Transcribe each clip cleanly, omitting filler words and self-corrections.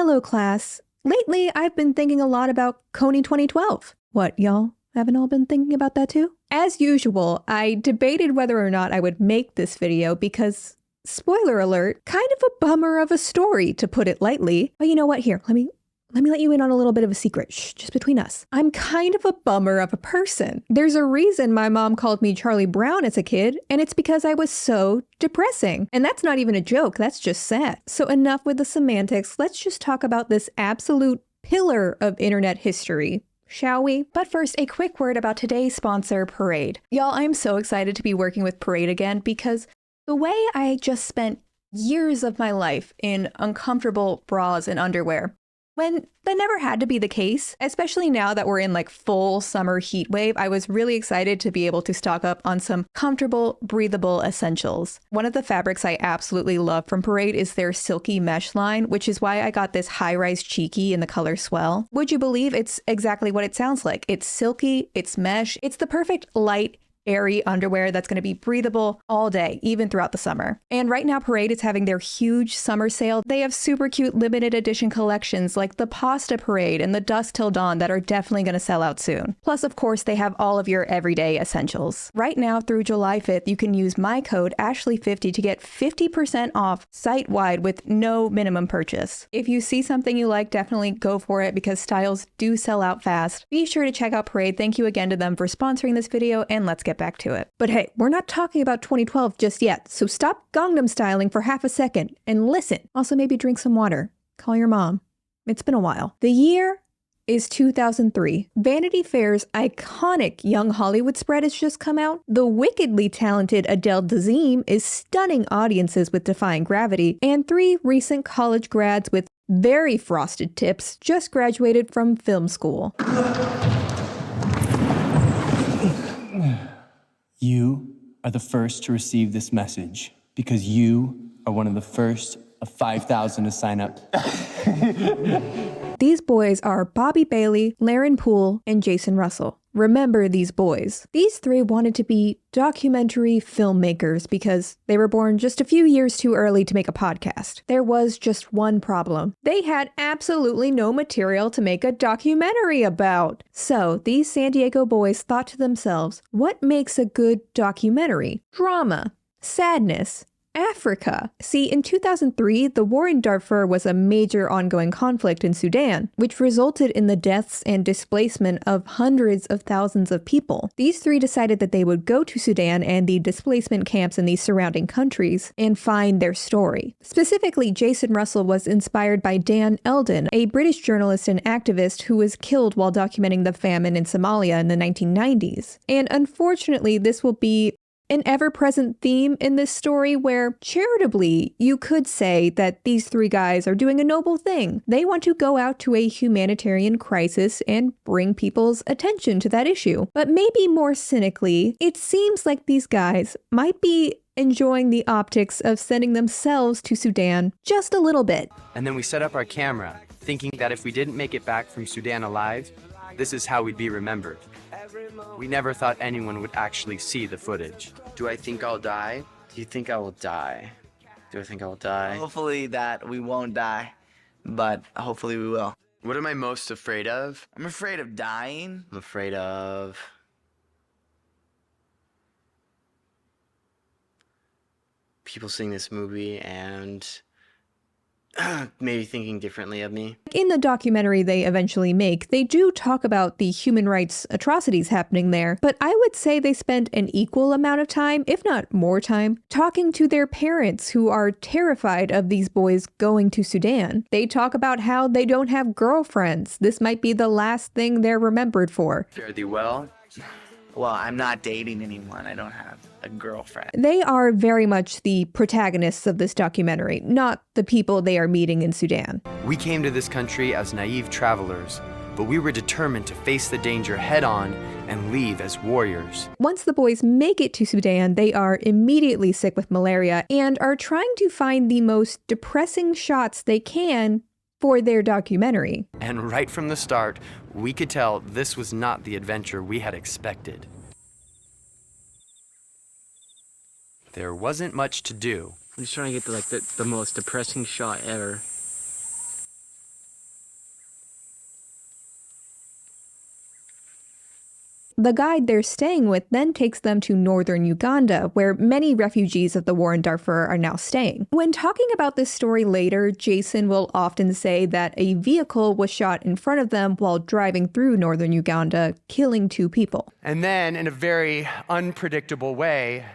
Hello, class. Lately, I've been thinking a lot about KONY 2012. What, y'all? Haven't all been thinking about that too? As usual, I debated whether or not I would make this video because, spoiler alert, kind of a bummer of a story, to put it lightly. But you know what? Here, let me let you in on a little bit of a secret. Shh, just between us. I'm kind of a bummer of a person. There's a reason my mom called me Charlie Brown as a kid, and it's because I was so depressing. And that's not even a joke, that's just sad. So enough with the semantics, let's just talk about this absolute pillar of internet history, shall we? But first, a quick word about today's sponsor, Parade. Y'all, I'm so excited to be working with Parade again because the way I just spent years of my life in uncomfortable bras and underwear, when that never had to be the case, especially now that we're in like full summer heat wave, I was really excited to be able to stock up on some comfortable, breathable essentials. One of the fabrics I absolutely love from Parade is their silky mesh line, which is why I got this high-rise cheeky in the color Swell. Would you believe it's exactly what it sounds like? It's silky, it's mesh, it's the perfect light, airy underwear that's going to be breathable all day, even throughout the summer. And right now, Parade is having their huge summer sale. They have super cute limited edition collections like the Pasta Parade and the Dusk Till Dawn that are definitely going to sell out soon. Plus, of course, they have all of your everyday essentials. Right now through July 5th, you can use my code Ashley50 to get 50% off site-wide with no minimum purchase. If you see something you like, definitely go for it because styles do sell out fast. Be sure to check out Parade. Thank you again to them for sponsoring this video, and let's get back to it. But hey, we're not talking about 2012 just yet, so stop Gangnam styling for half a second and listen. Also, maybe drink some water. Call your mom. It's been a while. The year is 2003. Vanity Fair's iconic Young Hollywood spread has just come out. The wickedly talented Adele Dazeem is stunning audiences with Defying Gravity, and 3 recent college grads with very frosted tips just graduated from film school. You are the first to receive this message because you are one of the first of 5,000 to sign up. These boys are Bobby Bailey, Laren Poole, and Jason Russell. Remember these boys. These 3 wanted to be documentary filmmakers because they were born just a few years too early to make a podcast. There was just one problem. They had absolutely no material to make a documentary about. So these San Diego boys thought to themselves, what makes a good documentary? Drama, sadness, Africa. See, in 2003, the war in Darfur was a major ongoing conflict in Sudan, which resulted in the deaths and displacement of hundreds of thousands of people. These 3 decided that they would go to Sudan and the displacement camps in the surrounding countries and find their story. Specifically, Jason Russell was inspired by Dan Eldon, a British journalist and activist who was killed while documenting the famine in Somalia in the 1990s. And unfortunately, this will be an ever-present theme in this story where, charitably, you could say that these 3 guys are doing a noble thing. They want to go out to a humanitarian crisis and bring people's attention to that issue. But maybe more cynically, it seems like these guys might be enjoying the optics of sending themselves to Sudan just a little bit. And then we set up our camera, thinking that if we didn't make it back from Sudan alive, this is how we'd be remembered. We never thought anyone would actually see the footage. Do I think I'll die? Do you think I will die? Do I think I will die? Hopefully that we won't die, but hopefully we will. What am I most afraid of? I'm afraid of dying. I'm afraid of people seeing this movie and maybe thinking differently of me. In the documentary they eventually make, they do talk about the human rights atrocities happening there, but I would say they spend an equal amount of time, if not more time, talking to their parents who are terrified of these boys going to Sudan. They talk about how they don't have girlfriends. This might be the last thing they're remembered for. Fare thee well. Well, I'm not dating anyone. I don't have a girlfriend. They are very much the protagonists of this documentary, not the people they are meeting in Sudan. We came to this country as naive travelers, but we were determined to face the danger head on and leave as warriors. Once the boys make it to Sudan, they are immediately sick with malaria and are trying to find the most depressing shots they can for their documentary. And right from the start, we could tell this was not the adventure we had expected. There wasn't much to do. I'm just trying to get to like the most depressing shot ever. The guide they're staying with then takes them to northern Uganda, where many refugees of the war in Darfur are now staying. When talking about this story later, Jason will often say that a vehicle was shot in front of them while driving through northern Uganda, killing 2 people. And then, in a very unpredictable way,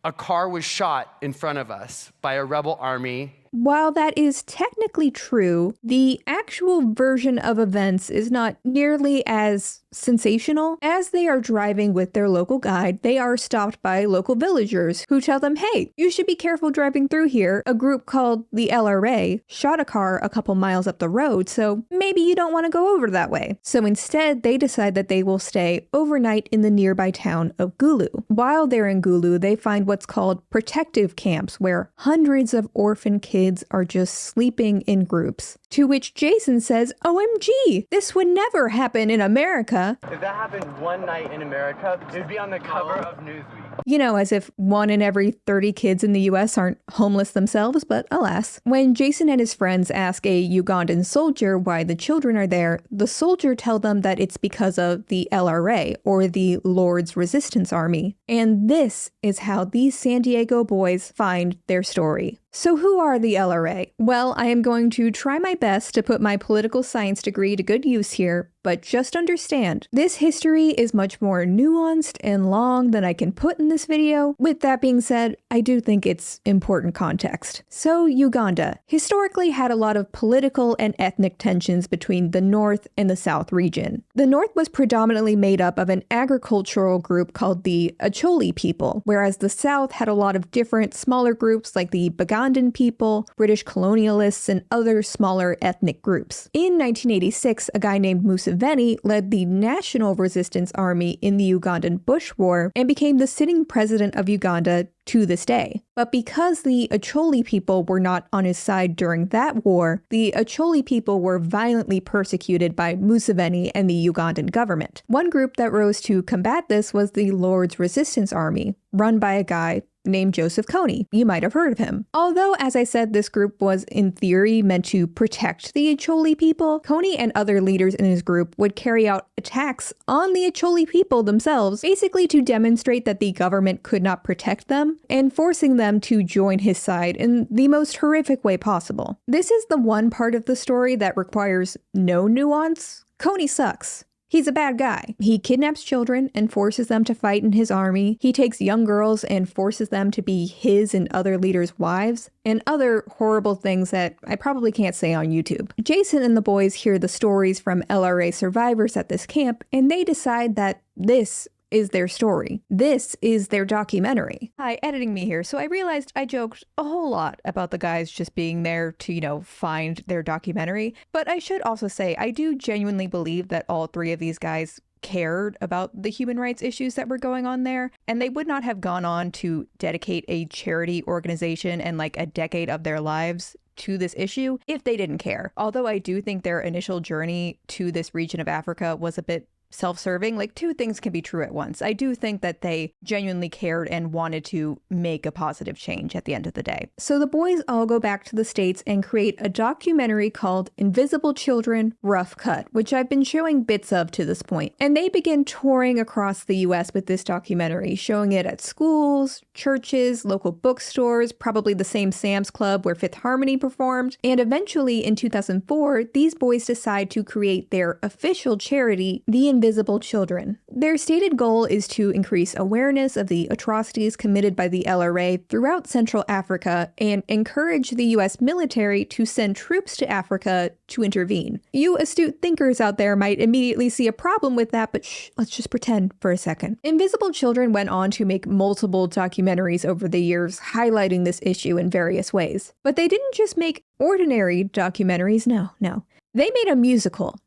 a car was shot in front of us by a rebel army. While that is technically true, the actual version of events is not nearly as sensational. As they are driving with their local guide, they are stopped by local villagers who tell them, hey, you should be careful driving through here. A group called the LRA shot a car a couple miles up the road, so maybe you don't want to go over that way. So instead, they decide that they will stay overnight in the nearby town of Gulu. While they're in Gulu, they find what's called protective camps, where hundreds of orphan kids are just sleeping in groups. To which Jason says, OMG, this would never happen in America. If that happened one night in America, it would be on the cover of Newsweek. You know, as if 1 in every 30 kids in the US aren't homeless themselves, but alas. When Jason and his friends ask a Ugandan soldier why the children are there, the soldier tells them that it's because of the LRA, or the Lord's Resistance Army. And this is how these San Diego boys find their story. So who are the LRA? Well, I am going to try my best to put my political science degree to good use here, but just understand, this history is much more nuanced and long than I can put in this video. With that being said, I do think it's important context. So Uganda historically had a lot of political and ethnic tensions between the North and the South region. The North was predominantly made up of an agricultural group called the Acholi people, whereas the South had a lot of different smaller groups like the Ugandan people, British colonialists, and other smaller ethnic groups. In 1986, a guy named Museveni led the National Resistance Army in the Ugandan Bush War and became the sitting president of Uganda to this day. But because the Acholi people were not on his side during that war, the Acholi people were violently persecuted by Museveni and the Ugandan government. One group that rose to combat this was the Lord's Resistance Army, run by a guy named Joseph KONY. You might have heard of him. Although, as I said, this group was in theory meant to protect the Acholi people, KONY and other leaders in his group would carry out attacks on the Acholi people themselves, basically to demonstrate that the government could not protect them, and forcing them to join his side in the most horrific way possible. This is the one part of the story that requires no nuance. KONY sucks. He's a bad guy. He kidnaps children and forces them to fight in his army. He takes young girls and forces them to be his and other leaders' wives, and other horrible things that I probably can't say on YouTube. Jason and the boys hear the stories from LRA survivors at this camp, and they decide that this is their story. This is their documentary. Hi, editing me here. So I realized I joked a whole lot about the guys just being there to, find their documentary. But I should also say, I do genuinely believe that all 3 of these guys cared about the human rights issues that were going on there, and they would not have gone on to dedicate a charity organization and like a decade of their lives to this issue if they didn't care. Although I do think their initial journey to this region of Africa was a bit self-serving. Like, 2 things can be true at once. I do think that they genuinely cared and wanted to make a positive change at the end of the day. So the boys all go back to the States and create a documentary called Invisible Children, Rough Cut, which I've been showing bits of to this point. And they begin touring across the US with this documentary, showing it at schools, churches, local bookstores, probably the same Sam's Club where Fifth Harmony performed. And eventually in 2004, these boys decide to create their official charity, the Invisible Children. Their stated goal is to increase awareness of the atrocities committed by the LRA throughout Central Africa and encourage the US military to send troops to Africa to intervene. You astute thinkers out there might immediately see a problem with that, but let's just pretend for a second. Invisible Children went on to make multiple documentaries over the years highlighting this issue in various ways. But they didn't just make ordinary documentaries, no. They made a musical.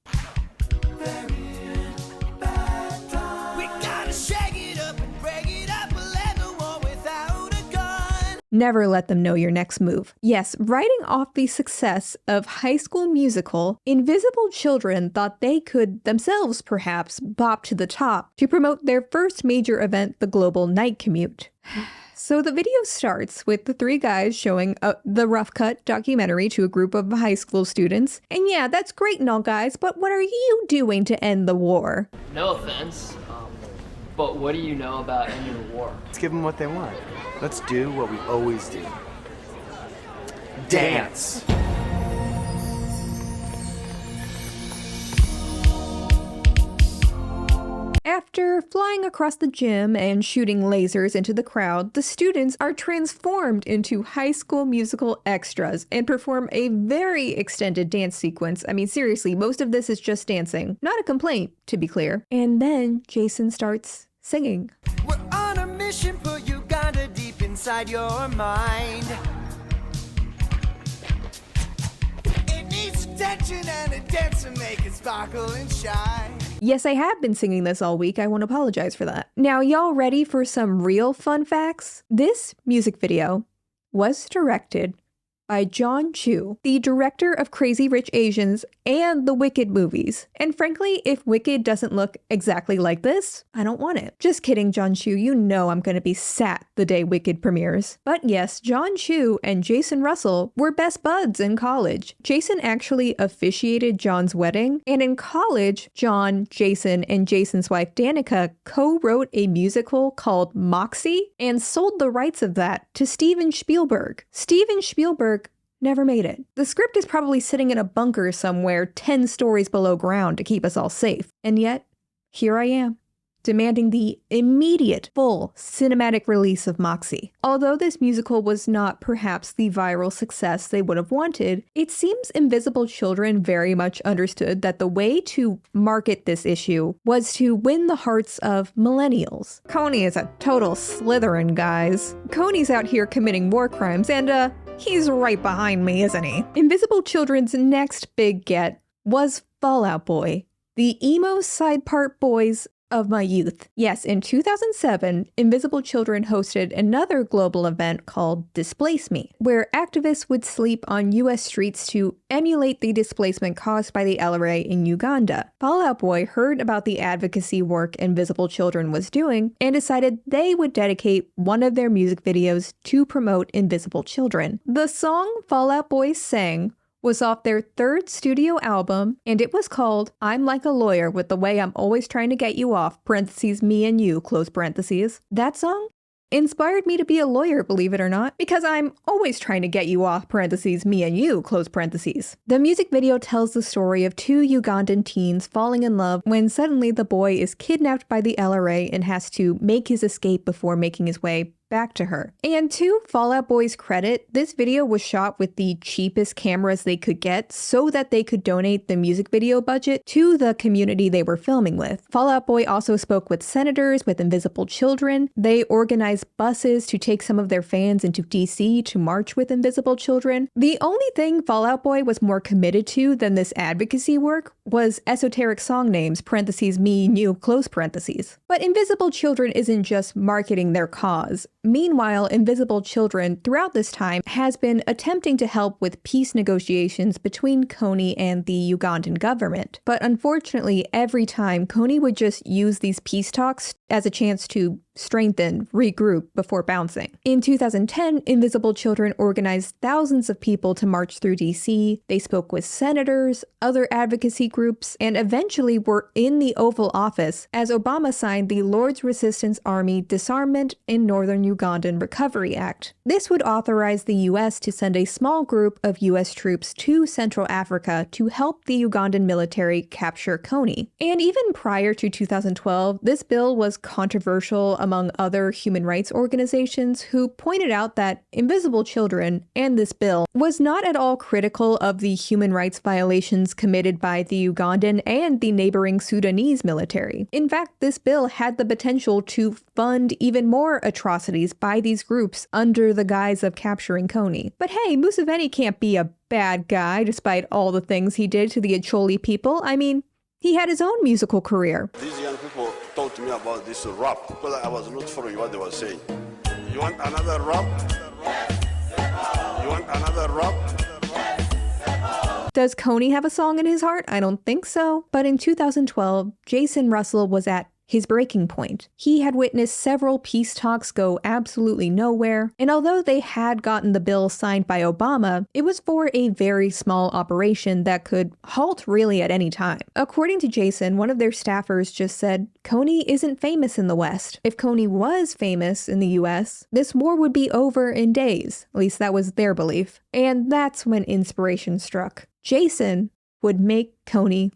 Never let them know your next move. Yes, riding off the success of High School Musical, Invisible Children thought they could themselves perhaps bop to the top to promote their first major event, the Global Night Commute. So the video starts with the 3 guys showing the Rough Cut documentary to a group of high school students. And yeah, that's great and all, guys, but what are you doing to end the war? No offense, But what do you know about ending the war? Let's give them what they want. Let's do what we always do. Dance! After flying across the gym and shooting lasers into the crowd, the students are transformed into High School Musical extras and perform a very extended dance sequence. I mean, seriously, most of this is just dancing. Not a complaint, to be clear. And then Jason starts singing. We're on a mission, put Uganda deep inside your mind. It needs attention and a dance to make it sparkle and shine. Yes, I have been singing this all week. I won't apologize for that. Now, y'all ready for some real fun facts? This music video was directed by John Chu, the director of Crazy Rich Asians and the Wicked movies. And frankly, if Wicked doesn't look exactly like this, I don't want it. Just kidding, John Chu. You know I'm going to be sat the day Wicked premieres. But yes, John Chu and Jason Russell were best buds in college. Jason actually officiated John's wedding, and in college, John, Jason, and Jason's wife Danica co-wrote a musical called Moxie and sold the rights of that to Steven Spielberg. Steven Spielberg never made it. The script is probably sitting in a bunker somewhere 10 stories below ground to keep us all safe. And yet, here I am, demanding the immediate full cinematic release of Moxie. Although this musical was not perhaps the viral success they would have wanted, it seems Invisible Children very much understood that the way to market this issue was to win the hearts of millennials. KONY is a total Slytherin, guys. KONY's out here committing war crimes, and he's right behind me, isn't he? Invisible Children's next big get was Fall Out Boy, the emo side part boys of my youth. Yes, in 2007, Invisible Children hosted another global event called Displace Me, where activists would sleep on US streets to emulate the displacement caused by the LRA in Uganda. Fall Out Boy heard about the advocacy work Invisible Children was doing and decided they would dedicate one of their music videos to promote Invisible Children. The song Fall Out Boy sang was off their third studio album, and it was called I'm Like a Lawyer with the Way I'm Always Trying to Get You Off, parentheses, me and you, close parentheses. That song inspired me to be a lawyer, believe it or not, because I'm always trying to get you off, parentheses, me and you, close parentheses. The music video tells the story of two Ugandan teens falling in love when suddenly the boy is kidnapped by the LRA and has to make his escape before making his way back to her. And to Fall Out Boy's credit, this video was shot with the cheapest cameras they could get so that they could donate the music video budget to the community they were filming with. Fall Out Boy also spoke with senators, with Invisible Children. They organized buses to take some of their fans into DC to march with Invisible Children. The only thing Fall Out Boy was more committed to than this advocacy work was esoteric song names, parentheses, me, you, close parentheses. But Invisible Children isn't just marketing their cause. Meanwhile, Invisible Children throughout this time has been attempting to help with peace negotiations between KONY and the Ugandan government. But unfortunately, every time KONY would just use these peace talks as a chance to strengthen, regroup before bouncing. In 2010, Invisible Children organized thousands of people to march through DC. They spoke with senators, other advocacy groups, and eventually were in the Oval Office as Obama signed the Lord's Resistance Army Disarmament in Northern Ugandan Recovery Act. This would authorize the US to send a small group of US troops to Central Africa to help the Ugandan military capture KONY. And even prior to 2012, this bill was controversial among other human rights organizations who pointed out that Invisible Children and this bill was not at all critical of the human rights violations committed by the Ugandan and the neighboring Sudanese military. In fact, this bill had the potential to fund even more atrocities by these groups under the guise of capturing KONY. But hey, Museveni can't be a bad guy despite all the things he did to the Acholi people. I mean, he had his own musical career. These young people talked to me about this rap because I was not following what they were saying. You want another rap? You want another rap? Does KONY have a song in his heart? I don't think so. But in 2012, Jason Russell was at his breaking point. He had witnessed several peace talks go absolutely nowhere, and although they had gotten the bill signed by Obama, it was for a very small operation that could halt really at any time. According to Jason, one of their staffers just said, "KONY isn't famous in the West. If KONY was famous in the US, this war would be over in days." At least that was their belief. And that's when inspiration struck. Jason would make KONY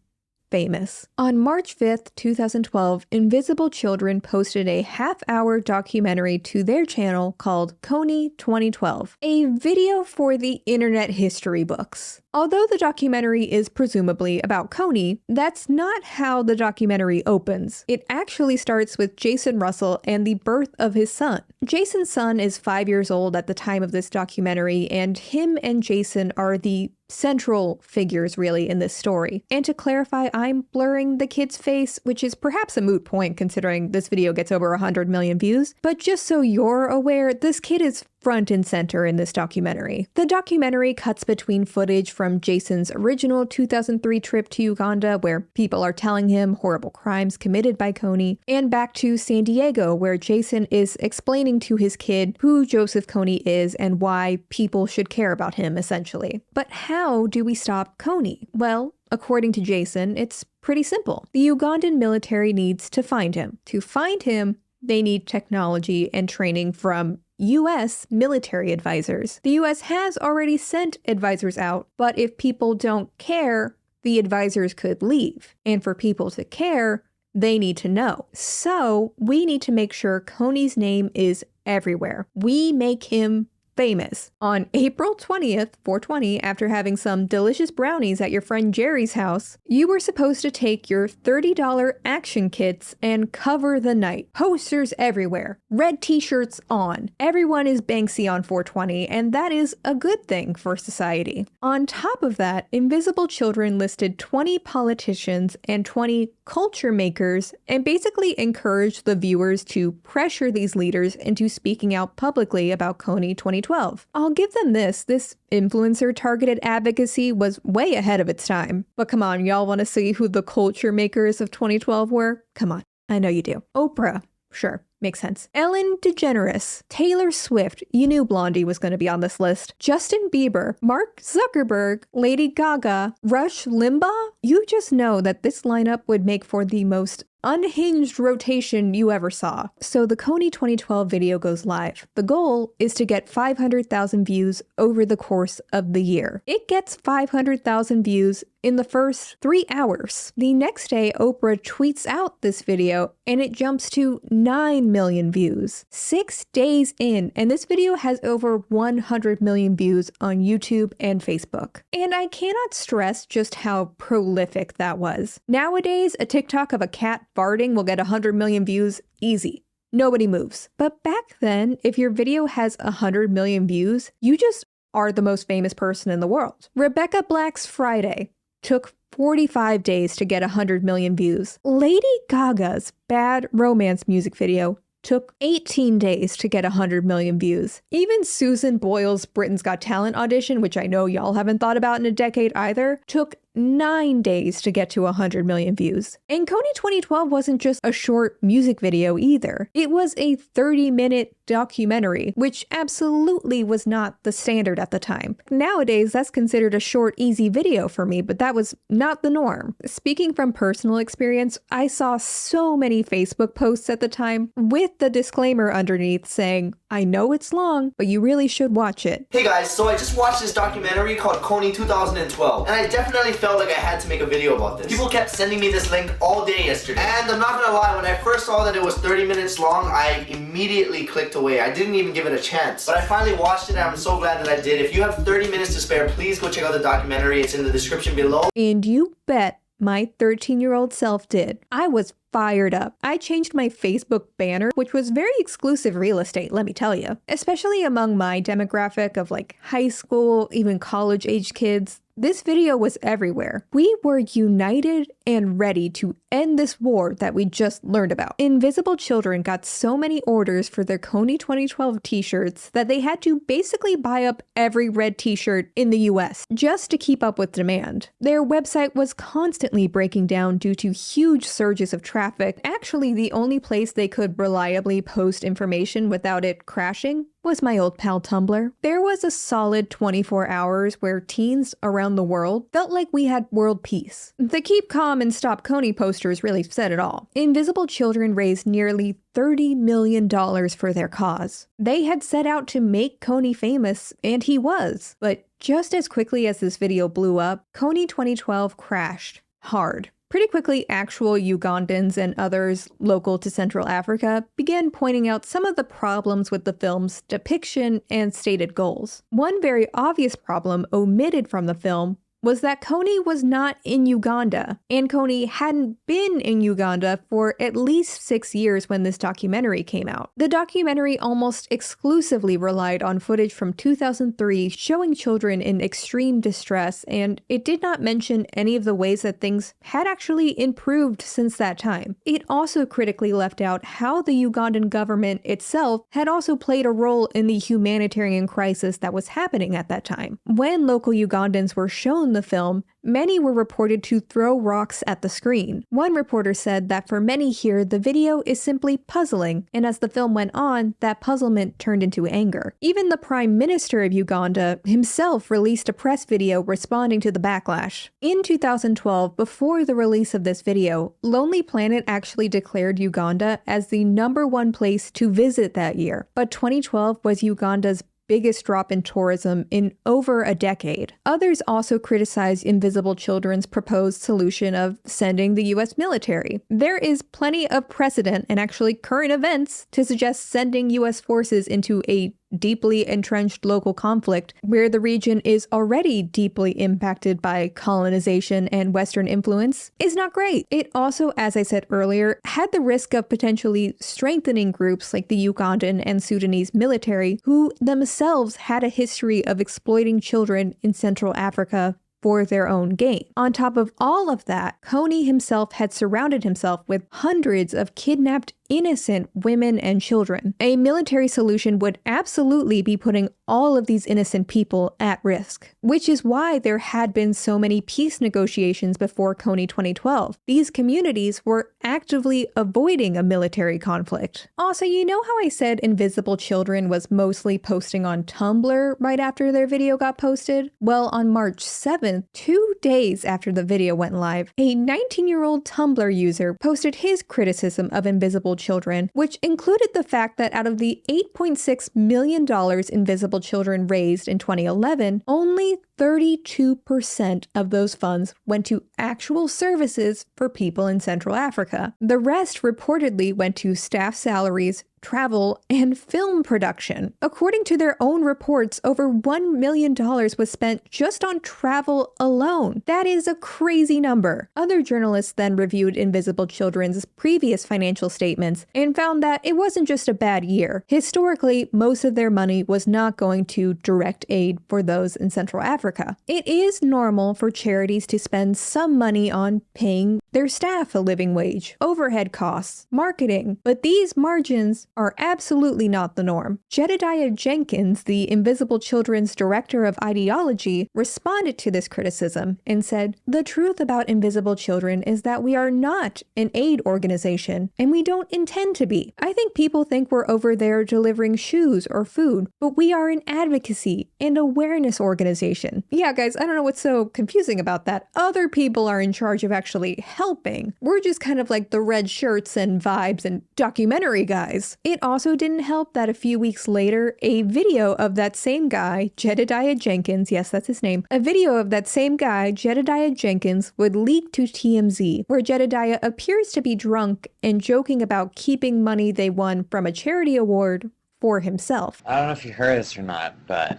famous. On March 5th, 2012, Invisible Children posted a half-hour documentary to their channel called KONY 2012, a video for the internet history books. Although the documentary is presumably about KONY, that's not how the documentary opens. It actually starts with Jason Russell and the birth of his son. Jason's son is 5 years old at the time of this documentary, and him and Jason are the central figures really in this story. And to clarify, I'm blurring the kid's face, which is perhaps a moot point considering this video gets over 100 million views, but just so you're aware, this kid is front and center in this documentary. The documentary cuts between footage from Jason's original 2003 trip to Uganda, where people are telling him horrible crimes committed by KONY, and back to San Diego, where Jason is explaining to his kid who Joseph KONY is and why people should care about him, essentially. But how do we stop KONY? Well, according to Jason, it's pretty simple. The Ugandan military needs to find him. To find him, they need technology and training from US military advisors. The US has already sent advisors out, but if people don't care, the advisors could leave. And for people to care, they need to know. So we need to make sure KONY's name is everywhere. We make him famous. On April 20th, 420, after having some delicious brownies at your friend Jerry's house, you were supposed to take your $30 action kits and cover the night. Posters everywhere. Red t-shirts on. Everyone is Banksy on 420, and that is a good thing for society. On top of that, Invisible Children listed 20 politicians and 20 culture makers and basically encouraged the viewers to pressure these leaders into speaking out publicly about KONY 2012. I'll give them this influencer targeted advocacy was way ahead of its time. But come on, y'all want to see who the culture makers of 2012 were? Come on, I know you do. Oprah, sure. Makes sense. Ellen DeGeneres, Taylor Swift, you knew Blondie was going to be on this list, Justin Bieber, Mark Zuckerberg, Lady Gaga, Rush Limbaugh. You just know that this lineup would make for the most unhinged rotation you ever saw. So the KONY 2012 video goes live. The goal is to get 500,000 views over the course of the year. It gets 500,000 views in the first 3 hours. The next day, Oprah tweets out this video and it jumps to 9 million views. 6 days in, and this video has over 100 million views on YouTube and Facebook. And I cannot stress just how prolific that was. Nowadays, a TikTok of a cat farting will get 100 million views easy. Nobody moves. But back then, if your video has 100 million views, you just are the most famous person in the world. Rebecca Black's Friday took 45 days to get 100 million views. Lady Gaga's Bad Romance music video took 18 days to get 100 million views. Even Susan Boyle's Britain's Got Talent audition, which I know y'all haven't thought about in a decade either, took 9 days to get to 100 million views. And KONY 2012 wasn't just a short music video either. It was a 30-minute documentary, which absolutely was not the standard at the time. Nowadays, that's considered a short, easy video for me, but that was not the norm. Speaking from personal experience, I saw so many Facebook posts at the time with the disclaimer underneath saying, I know it's long, but you really should watch it. Hey guys, so I just watched this documentary called KONY 2012, and I definitely felt like I had to make a video about this. People kept sending me this link all day yesterday, and I'm not gonna lie, when I first saw that it was 30 minutes long, I immediately clicked away. I didn't even give it a chance, but I finally watched it and I'm so glad that I did. If you have 30 minutes to spare, please go check out the documentary. It's in the description below. And you bet my 13-year-old self did. I was fired up. I changed my Facebook banner, which was very exclusive real estate, let me tell you. Especially among my demographic of like high school, even college-age kids. This video was everywhere. We were united and ready to end this war that we just learned about. Invisible Children got so many orders for their KONY 2012 t-shirts that they had to basically buy up every red t-shirt in the US just to keep up with demand. Their website was constantly breaking down due to huge surges of traffic traffic, actually the only place they could reliably post information without it crashing was my old pal Tumblr. There was a solid 24 hours where teens around the world felt like we had world peace. The Keep Calm and Stop KONY posters really said it all. Invisible Children raised nearly $30 million for their cause. They had set out to make KONY famous, and he was. But just as quickly as this video blew up, KONY 2012 crashed hard. Pretty quickly, actual Ugandans and others local to Central Africa began pointing out some of the problems with the film's depiction and stated goals. One very obvious problem omitted from the film was that KONY was not in Uganda, and KONY hadn't been in Uganda for at least 6 years when this documentary came out. The documentary almost exclusively relied on footage from 2003 showing children in extreme distress, and it did not mention any of the ways that things had actually improved since that time. It also critically left out how the Ugandan government itself had also played a role in the humanitarian crisis that was happening at that time. When local Ugandans were shown the film, many were reported to throw rocks at the screen. One reporter said that for many here, the video is simply puzzling, and as the film went on, that puzzlement turned into anger. Even the Prime Minister of Uganda himself released a press video responding to the backlash. In 2012, before the release of this video, Lonely Planet actually declared Uganda as the #1 place to visit that year, but 2012 was Uganda's biggest drop in tourism in over a decade. Others also criticized Invisible Children's proposed solution of sending the US military. There is plenty of precedent and actually current events to suggest sending US forces into a deeply entrenched local conflict where the region is already deeply impacted by colonization and Western influence is not great. It also, as I said earlier, had the risk of potentially strengthening groups like the Ugandan and Sudanese military, who themselves had a history of exploiting children in Central Africa for their own gain. On top of all of that, KONY himself had surrounded himself with hundreds of kidnapped innocent women and children. A military solution would absolutely be putting all of these innocent people at risk, which is why there had been so many peace negotiations before KONY 2012. These communities were actively avoiding a military conflict. Also, you know how I said Invisible Children was mostly posting on Tumblr right after their video got posted? Well, on March 7th, 2 days after the video went live, a 19-year-old Tumblr user posted his criticism of Invisible Children, which included the fact that out of the $8.6 million Invisible Children raised in 2011, only 32% of those funds went to actual services for people in Central Africa. The rest reportedly went to staff salaries, travel, and film production. According to their own reports, over $1 million was spent just on travel alone. That is a crazy number. Other journalists then reviewed Invisible Children's previous financial statements and found that it wasn't just a bad year. Historically, most of their money was not going to direct aid for those in Central Africa. It is normal for charities to spend some money on paying their staff a living wage, overhead costs, marketing, but these margins are absolutely not the norm. Jedediah Jenkins, the Invisible Children's director of ideology, responded to this criticism and said, "The truth about Invisible Children is that we are not an aid organization, and we don't intend to be. I think people think we're over there delivering shoes or food, but we are an advocacy and awareness organization." Yeah, guys, I don't know what's so confusing about that. Other people are in charge of actually helping. We're just kind of like the red shirts and vibes and documentary guys. It also didn't help that a few weeks later, a video of that same guy, Jedediah Jenkins, yes, that's his name, a video of that same guy, Jedediah Jenkins, would leak to TMZ, where Jedediah appears to be drunk and joking about keeping money they won from a charity award for himself. I don't know if you heard this or not, but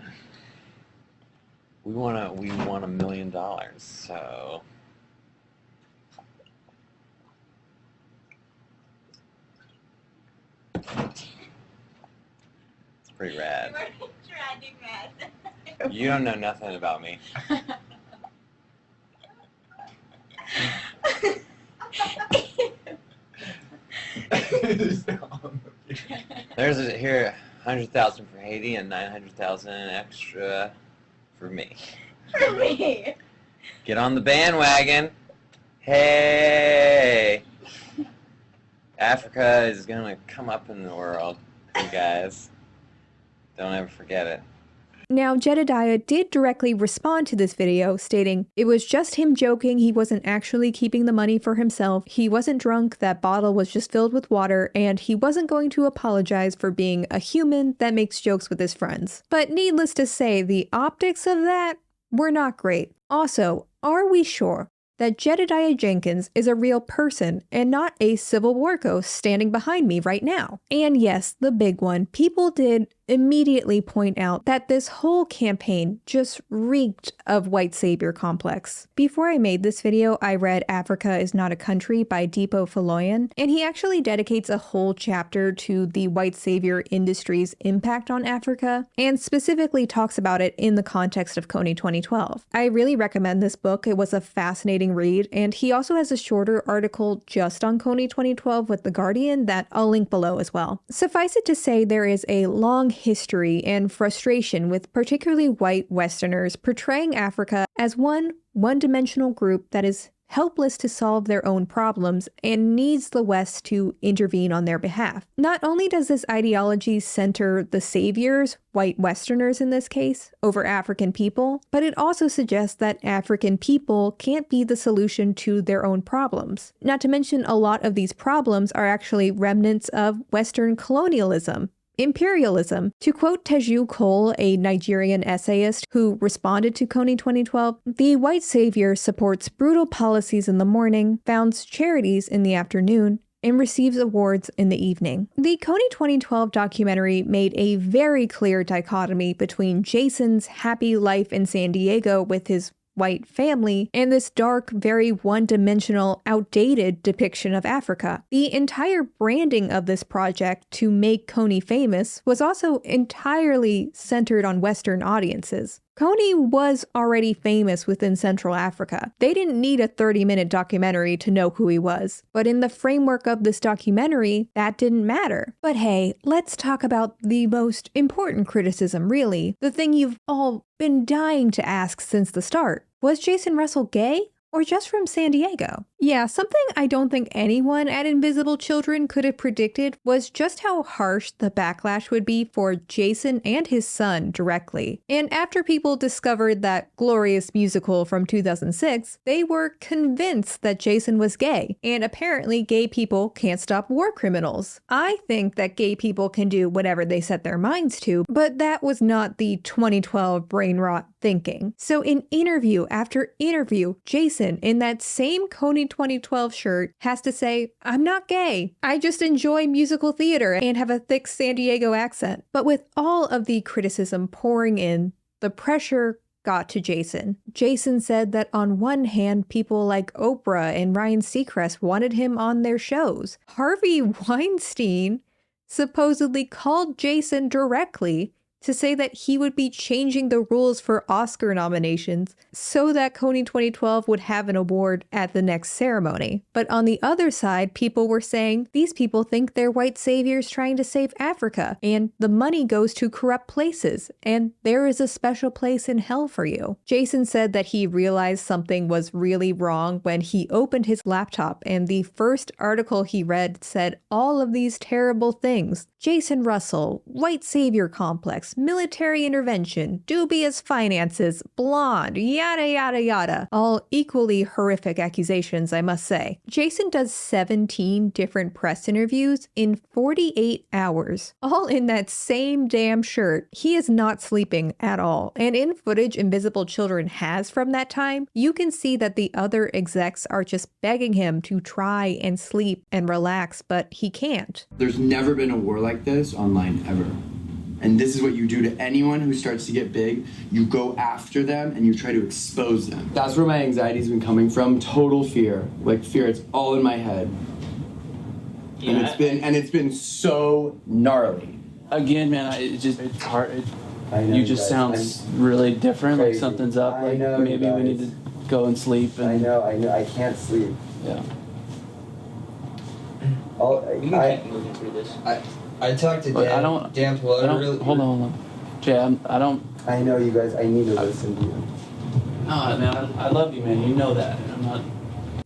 we won $1 million, so it's pretty rad. You don't know nothing about me. There's here 100,000 for Haiti and 900,000 extra for me. For me. Get on the bandwagon. Hey. Africa is gonna come up in the world, you guys. Don't ever forget it. Now, Jedediah did directly respond to this video, stating, "It was just him joking, he wasn't actually keeping the money for himself, he wasn't drunk, that bottle was just filled with water, and he wasn't going to apologize for being a human that makes jokes with his friends." But needless to say, the optics of that were not great. Also, are we sure that Jedediah Jenkins is a real person and not a Civil War ghost standing behind me right now? And yes, the big one, people did immediately point out that this whole campaign just reeked of white savior complex. Before I made this video, I read Africa is Not a Country by Deepo Faloyan, and he actually dedicates a whole chapter to the white savior industry's impact on Africa, and specifically talks about it in the context of KONY 2012. I really recommend this book. It was a fascinating read, and he also has a shorter article just on KONY 2012 with The Guardian that I'll link below as well. Suffice it to say, there is a long history and frustration with particularly white Westerners portraying Africa as one-dimensional group that is helpless to solve their own problems and needs the West to intervene on their behalf. Not only does this ideology center the saviors, white Westerners in this case, over African people, but it also suggests that African people can't be the solution to their own problems. Not to mention, a lot of these problems are actually remnants of Western colonialism, imperialism. To quote Teju Cole, a Nigerian essayist who responded to KONY 2012, "The white savior supports brutal policies in the morning, founds charities in the afternoon, and receives awards in the evening." The KONY 2012 documentary made a very clear dichotomy between Jason's happy life in San Diego with his white family and this dark, very one-dimensional, outdated depiction of Africa. The entire branding of this project to make KONY famous was also entirely centered on Western audiences. KONY was already famous within Central Africa. They didn't need a 30-minute documentary to know who he was. But in the framework of this documentary, that didn't matter. But hey, let's talk about the most important criticism, really. The thing you've all been dying to ask since the start. Was Jason Russell gay? Or just from San Diego? Yeah, something I don't think anyone at Invisible Children could have predicted was just how harsh the backlash would be for Jason and his son directly. And after people discovered that glorious musical from 2006, they were convinced that Jason was gay, and apparently gay people can't stop war criminals. I think that gay people can do whatever they set their minds to, but that was not the 2012 brain rot thinking. So in interview after interview, Jason, in that same KONY 2012 shirt, has to say, "I'm not gay. I just enjoy musical theater and have a thick San Diego accent." But with all of the criticism pouring in, the pressure got to Jason. Jason said that on one hand, people like Oprah and Ryan Seacrest wanted him on their shows. Harvey Weinstein supposedly called Jason directly to say that he would be changing the rules for Oscar nominations so that KONY 2012 would have an award at the next ceremony. But on the other side, people were saying these people think they're white saviors trying to save Africa, and the money goes to corrupt places, and there is a special place in hell for you. Jason said that he realized something was really wrong when he opened his laptop and the first article he read said all of these terrible things. Jason Russell, white savior complex, military intervention, dubious finances, blonde, yada yada yada. All equally horrific accusations, I must say. Jason does 17 different press interviews in 48 hours, all in that same damn shirt. He is not sleeping at all. And in footage Invisible Children has from that time, you can see that the other execs are just begging him to try and sleep and relax, but he can't. There's never been a war like this online ever. And this is what you do to anyone who starts to get big. You go after them and you try to expose them. That's where my anxiety's been coming from. Total fear. Like fear, it's all in my head. Yeah. And it's been so gnarly. Again, man, it's hard. You just sound really different, crazy. Like something's up. Like maybe we need to go and sleep. And, I know, I can't sleep. Yeah. You can keep moving through this. I talked to Dan. Hold on. Jay, I don't. I know you guys. I need to listen to you. No, man, I love you, man. You know that. I'm not.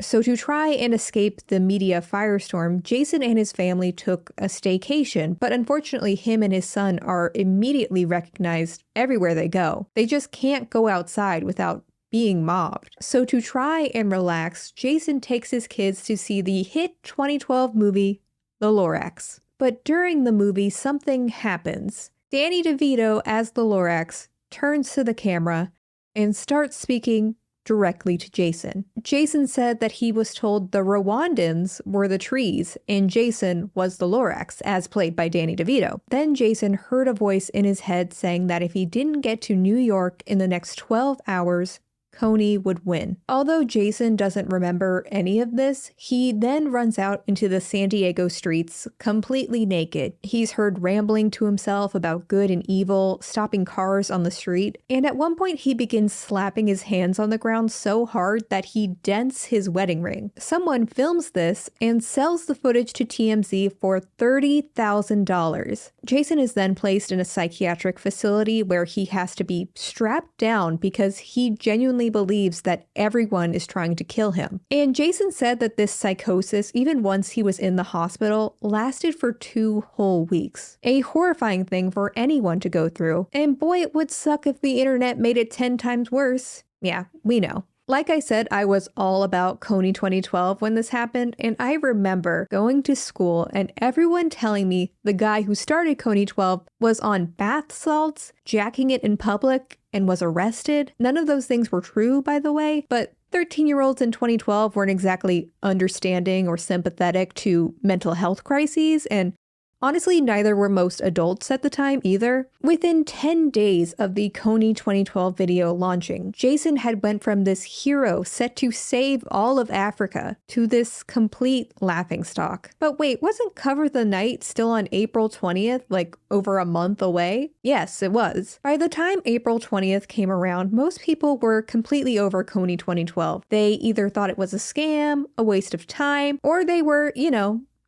So to try and escape the media firestorm, Jason and his family took a staycation, but unfortunately him and his son are immediately recognized everywhere they go. They just can't go outside without being mobbed. So to try and relax, Jason takes his kids to see the hit 2012 movie, The Lorax. But during the movie, something happens. Danny DeVito, as the Lorax, turns to the camera and starts speaking directly to Jason. Jason said that he was told the Rwandans were the trees and Jason was the Lorax, as played by Danny DeVito. Then Jason heard a voice in his head saying that if he didn't get to New York in the next 12 hours, KONY would win. Although Jason doesn't remember any of this, he then runs out into the San Diego streets completely naked. He's heard rambling to himself about good and evil, stopping cars on the street, and at one point he begins slapping his hands on the ground so hard that he dents his wedding ring. Someone films this and sells the footage to TMZ for $30,000. Jason is then placed in a psychiatric facility where he has to be strapped down because he genuinely believes that everyone is trying to kill him. And Jason said that this psychosis, even once he was in the hospital, lasted for 2 whole weeks. A horrifying thing for anyone to go through. And boy, it would suck if the internet made it 10 times worse. Yeah, we know. Like I said, I was all about KONY 2012 when this happened, and I remember going to school and everyone telling me the guy who started KONY 12 was on bath salts, jacking it in public, and was arrested. None of those things were true, by the way, but 13-year-olds in 2012 weren't exactly understanding or sympathetic to mental health crises, and honestly, neither were most adults at the time either. Within 10 days of the KONY 2012 video launching, Jason had went from this hero set to save all of Africa to this complete laughingstock. But wait, wasn't Cover the Night still on April 20th, like over a month away? Yes, it was. By the time April 20th came around, most people were completely over KONY 2012. They either thought it was a scam, a waste of time, or they were,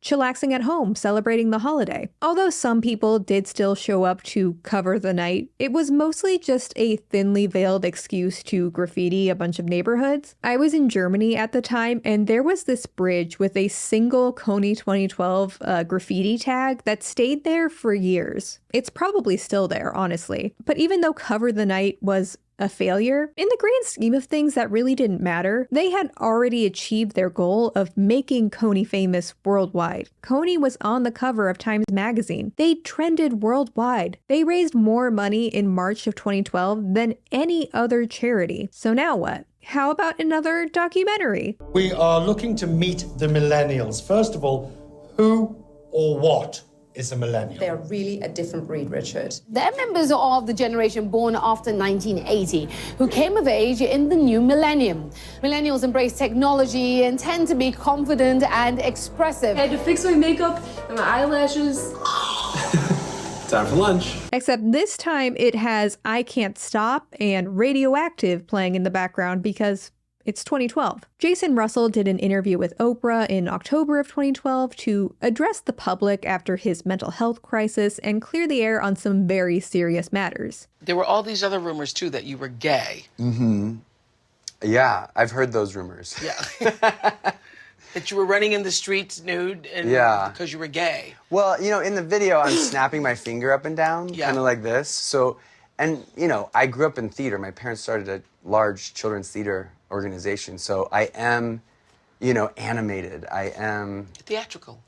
chillaxing at home, celebrating the holiday. Although some people did still show up to cover the night, it was mostly just a thinly veiled excuse to graffiti a bunch of neighborhoods. I was in Germany at the time, and there was this bridge with a single KONY 2012 graffiti tag that stayed there for years. It's probably still there, honestly. But even though Cover the Night was a failure, in the grand scheme of things that really didn't matter. They had already achieved their goal of making KONY famous worldwide. KONY was on the cover of Times magazine. They trended worldwide. They raised more money in March of 2012 than any other charity. So now what? How about another documentary? We are looking to meet the millennials. First of all, who or what is a millennial? They're really a different breed, Richard. They're members of the generation born after 1980 who came of age in the new millennium. Millennials embrace technology and tend to be confident and expressive. I had to fix my makeup and my eyelashes. Time for lunch. Except this time it has I Can't Stop and Radioactive playing in the background because it's 2012. Jason Russell did an interview with Oprah in October of 2012 to address the public after his mental health crisis and clear the air on some very serious matters. There were all these other rumors, too, that you were gay. Mm-hmm. Yeah, I've heard those rumors. Yeah. That you were running in the streets nude and because you were gay. Well, in the video, I'm snapping my finger up and down, kind of like this. So, and, I grew up in theater. My parents started a large children's theater organization. So I am, animated. I am theatrical.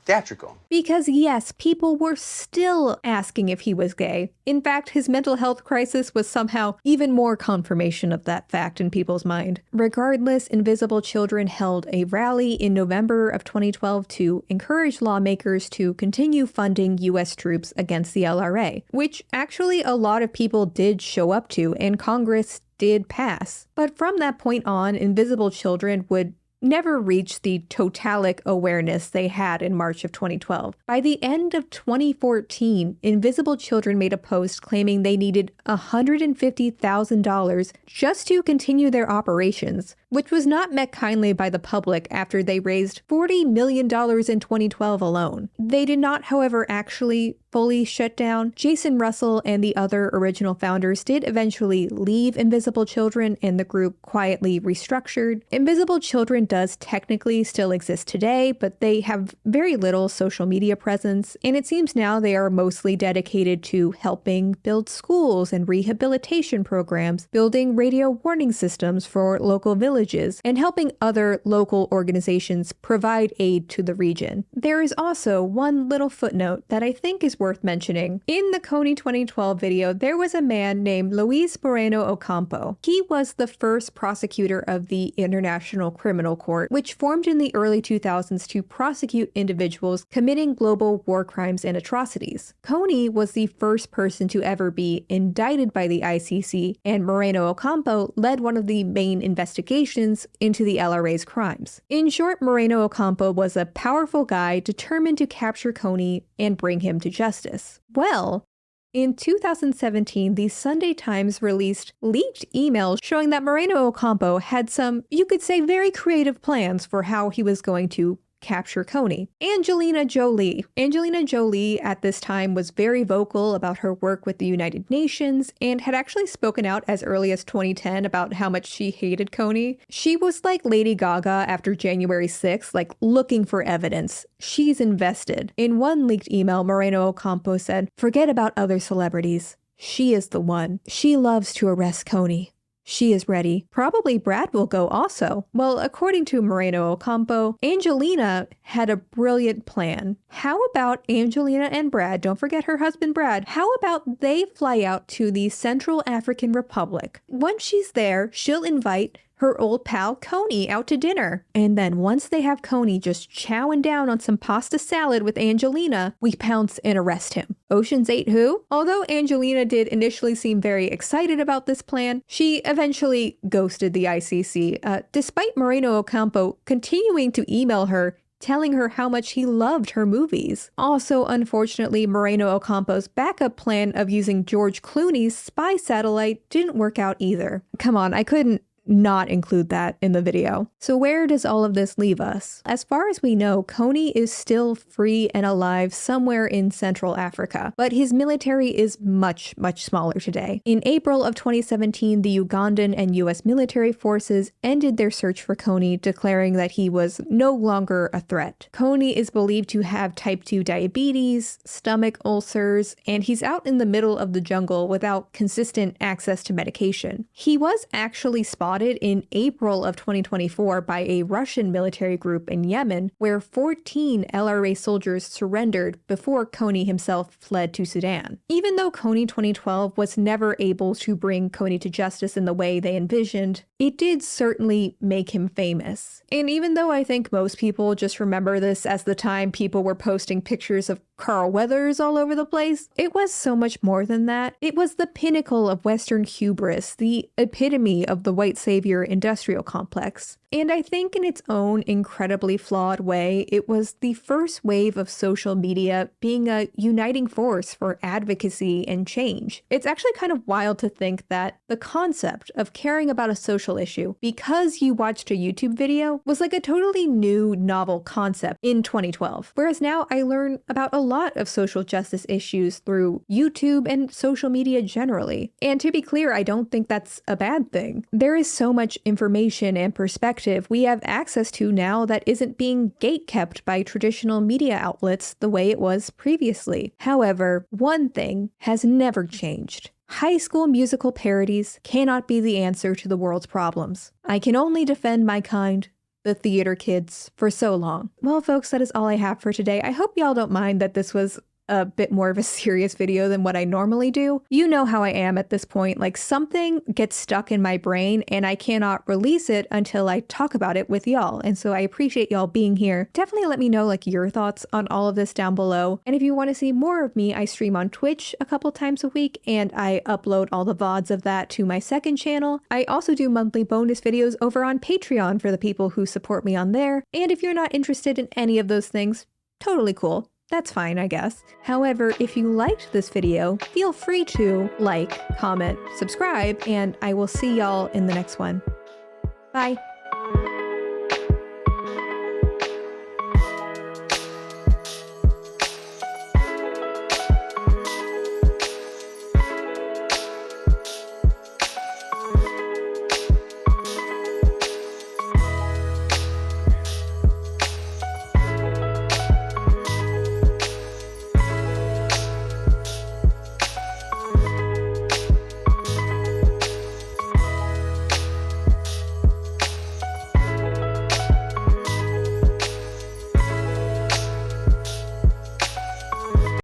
Because yes, people were still asking if he was gay. In fact, his mental health crisis was somehow even more confirmation of that fact in people's mind. Regardless, Invisible Children held a rally in November of 2012 to encourage lawmakers to continue funding U.S. troops against the LRA, which actually a lot of people did show up to, and Congress did pass. But from that point on, Invisible Children would never reach the totalic awareness they had in March of 2012. By the end of 2014, Invisible Children made a post claiming they needed $150,000 just to continue their operations, which was not met kindly by the public after they raised $40 million in 2012 alone. They did not, however, actually fully shut down, Jason Russell and the other original founders did eventually leave Invisible Children, and the group quietly restructured. Invisible Children does technically still exist today, but they have very little social media presence, and it seems now they are mostly dedicated to helping build schools and rehabilitation programs, building radio warning systems for local villages, and helping other local organizations provide aid to the region. There is also one little footnote that I think is worth mentioning. In the KONY 2012 video, there was a man named Luis Moreno Ocampo. He was the first prosecutor of the International Criminal Court, which formed in the early 2000s to prosecute individuals committing global war crimes and atrocities. KONY was the first person to ever be indicted by the ICC, and Moreno Ocampo led one of the main investigations into the LRA's crimes. In short, Moreno Ocampo was a powerful guy determined to capture KONY and bring him to justice. Well, in 2017, the Sunday Times released leaked emails showing that Moreno Ocampo had some, you could say, very creative plans for how he was going to capture KONY. Angelina Jolie at this time was very vocal about her work with the United Nations and had actually spoken out as early as 2010 about how much she hated KONY. She was like Lady Gaga after January 6th, like looking for evidence. She's invested. In one leaked email, Moreno Ocampo said, "Forget about other celebrities. She is the one. She loves to arrest KONY. She is ready. Probably Brad will go also." Well, according to Moreno Ocampo, Angelina had a brilliant plan. How about Angelina and Brad, don't forget her husband Brad, how about they fly out to the Central African Republic? Once she's there, she'll invite her old pal KONY out to dinner. And then once they have KONY just chowing down on some pasta salad with Angelina, we pounce and arrest him. Ocean's 8 who? Although Angelina did initially seem very excited about this plan, she eventually ghosted the ICC, despite Moreno Ocampo continuing to email her telling her how much he loved her movies. Also, unfortunately, Moreno Ocampo's backup plan of using George Clooney's spy satellite didn't work out either. Come on, I couldn't not include that in the video. So where does all of this leave us? As far as we know, KONY is still free and alive somewhere in Central Africa, but his military is much, much smaller today. In April of 2017, the Ugandan and US military forces ended their search for KONY, declaring that he was no longer a threat. KONY is believed to have type 2 diabetes, stomach ulcers, and he's out in the middle of the jungle without consistent access to medication. He was actually spotted in April of 2024 by a Russian military group in Yemen, where 14 LRA soldiers surrendered before KONY himself fled to Sudan. Even though KONY 2012 was never able to bring KONY to justice in the way they envisioned, it did certainly make him famous. And even though I think most people just remember this as the time people were posting pictures of Carl Weathers all over the place, it was so much more than that. It was the pinnacle of Western hubris, the epitome of the white savior industrial complex. And I think in its own incredibly flawed way, it was the first wave of social media being a uniting force for advocacy and change. It's actually kind of wild to think that the concept of caring about a social issue because you watched a YouTube video was like a totally new, novel concept in 2012. Whereas now I learn about a lot of social justice issues through YouTube and social media generally. And to be clear, I don't think that's a bad thing. There is so much information and perspective we have access to now that isn't being gatekept by traditional media outlets the way it was previously. However, one thing has never changed. High School Musical parodies cannot be the answer to the world's problems. I can only defend my kind, the theater kids, for so long. Well, folks, that is all I have for today. I hope y'all don't mind that this was a bit more of a serious video than what I normally do. You know how I am at this point, like something gets stuck in my brain and I cannot release it until I talk about it with y'all. And so I appreciate y'all being here. Definitely let me know like your thoughts on all of this down below. And if you want to see more of me, I stream on Twitch a couple times a week and I upload all the VODs of that to my second channel. I also do monthly bonus videos over on Patreon for the people who support me on there. And if you're not interested in any of those things, totally cool. That's fine, I guess. However, if you liked this video, feel free to like, comment, subscribe, and I will see y'all in the next one. Bye.